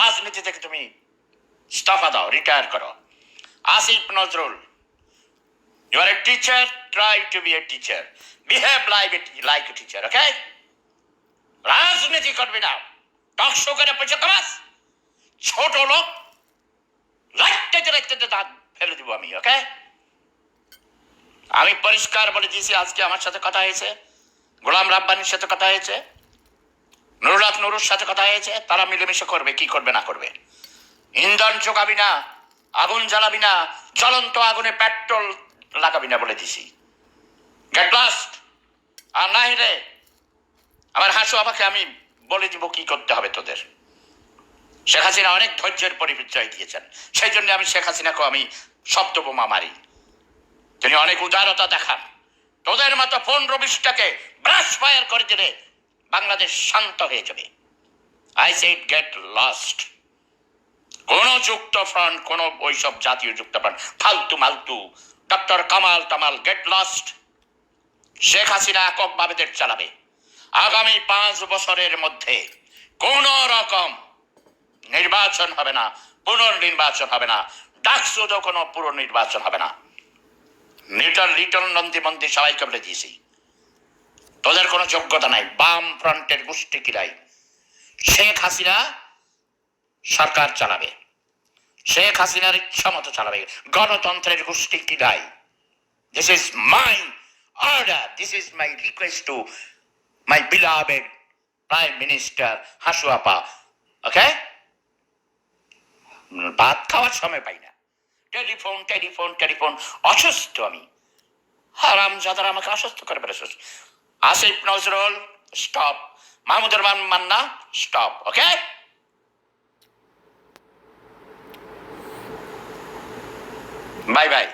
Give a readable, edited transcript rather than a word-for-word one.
রাজনীতি থেকে তুমি ইস্তফা দাও, রিটায়ার করো। Asif Nazrul, you are a teacher, try to be a teacher, behave like a teacher, okay? রাজনীতি করবি না, টক শো করে পয়সা কামাস, ছোট লোক, রাখতে দাঁত ফেলে দিব আমি, ওকে? আমি পরিষ্কার বলে দিয়েছি, আজকে আমার সাথে কথা হয়েছে, গোলাম রাব্বানির সাথে কথা হয়েছে, নুরুল নুরুর সাথে কথা হয়েছে, তারা মিলেমিশে করবে, কি করবে না করবে। ইন্ধন যোগাবি না, আগুন জ্বালাবি না, জ্বলন্ত আগুনে পেট্রোল লাগাবি না বলে দিছি। Get lost. আর না হেরে আমার হাসু আমাকে আমি বলে দিব কি করতে হবে তোদের। শেখ হাসিনা অনেক ধৈর্যের পরিচয় দিয়েছেন, সেই জন্য আমি শেখ হাসিনাকে আমি শব্দ বোমা মারি। তিনি অনেক উদারতা দেখান। তোদের মতো 15-20টাকে ব্রাশ ফায়ার করে দিলে বাংলাদেশ শান্ত হয়ে যাবে। I said get lost. কোন যুক্ত ফ্রন্ট, কোন ওইসব জাতীয় যুক্ত ফ্রন্ট ফালতু মালতু, ডক্টর কামাল টামাল, গেট লস্ট। শেখ হাসিনা এককভাবে দেশ চালাবে। আগামী 5 বছরের মধ্যে কোন রকম নির্বাচন হবে না, পুনর্নির্বাচন হবে না, ডাকসুদও কোনো পুনর্নির্বাচন হবে না। লিটল নন্দী মন্দির সবাইকে বলে দিয়েছি, তোদের কোনো যোগ্যতা নাই। বাম ফ্রন্টের গোষ্ঠী কিরাই শেখ হাসিনা সরকার চালাবে, শেখ হাসিনার ইচ্ছা মতো চালাবে। গণতন্ত্রের গোষ্ঠী কিরাই। This is my order, this is my request to my beloved prime minister Hasu Apa, okay? ভাত খাওয়ার সময় পাই না, টেলিফোন টেলিফোন টেলিফোন। অসুস্থ আমি, হারামজাদারা আমাকে অসুস্থ করে ফেলেছে। Asif Nazrul stop, Mahmudur Rahman Manna stop, okay? Bye by.